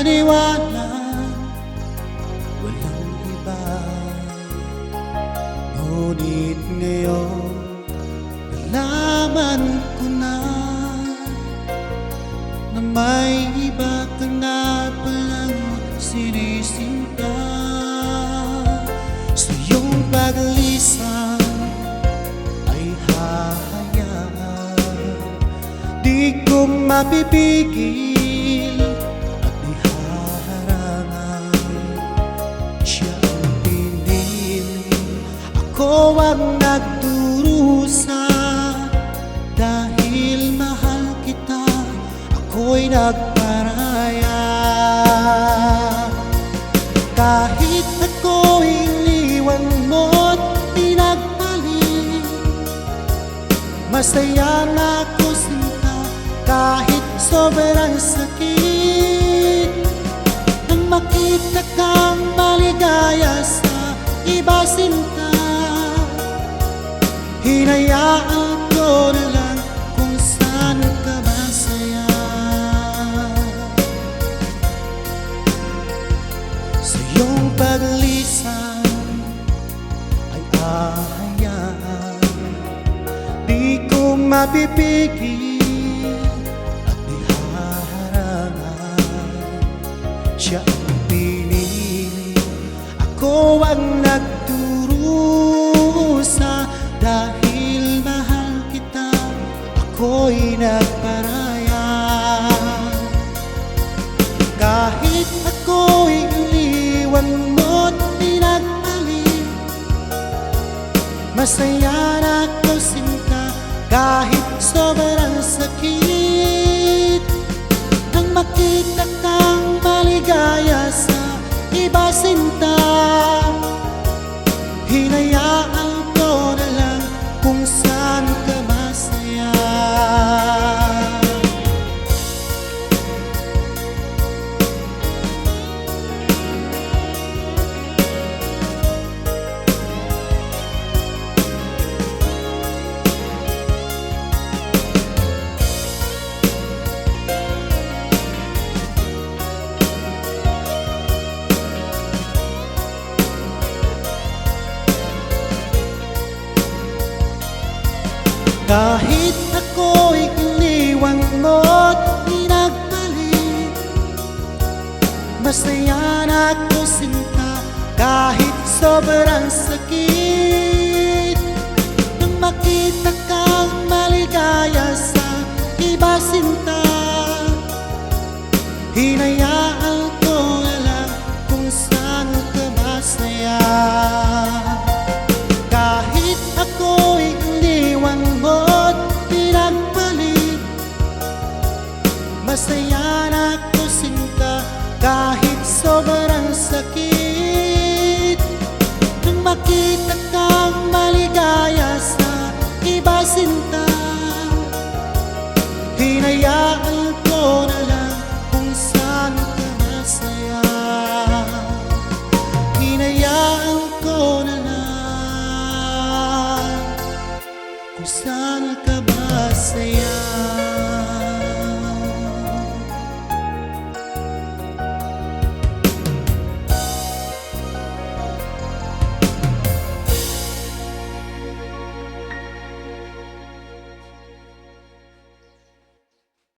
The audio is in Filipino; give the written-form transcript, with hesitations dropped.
maliwanag, walang iba. Ngunit ngayon nalaman ko na may iba ka na palang sinisinta. Sa iyong paglisan ay hahayaan, di ko mapipigil at ihaharangan. Siya ang pinili, ako ang nagdurusa. Dahil mahal kita, ako'y nagparaya. Kahit ako'y iniwan mo't pinagpalit, masaya na ako sinta kahit sobrang sakit. Nang makita kang maligaya sa iba sinta, hinayaan ko na lang kung saan ka masaya. Sa iyong paglisan ay ahayaan, di ko mapipigil at ihaharangan. Siya ang pinili, ako ang nagdurusa. Dahil mahal kita, ako'y nagparaya. Kahit ako'y iniwan mo't pinagpalit, masaya na ako sinta kahit sobrang sakit. Nang makita kang maligaya sa iba sinta, hinayaan ko na lang kung saan ka masaya. Kahit ako'y iniwan mo't pinagpalit, masaya na ako sinta kahit sobrang sakit. Nang makita kang maligaya sa iba sinta, hinayaan ko na lang kung saan ka masaya. Kahit ako'y iniwan mo't pinagpalit, masaya na ako sinta kahit sobrang sakit. Nang makita kang maligaya sa iba sinta, hinayaan ko na lang kung saan ka masaya. Hinayaan ko na lang kung saan ka masaya.